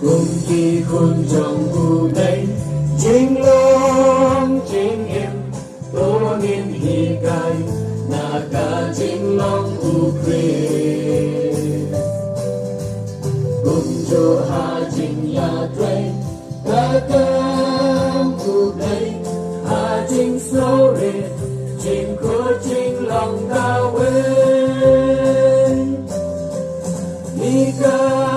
cùng kỳ khôn trong khu đây chính long chính em tô niên hi cai na ca chính long u khuê cùng cho ha chính ya tray ca cam khu đây ha chính sâu rê chính khô chính long cao quê ni ca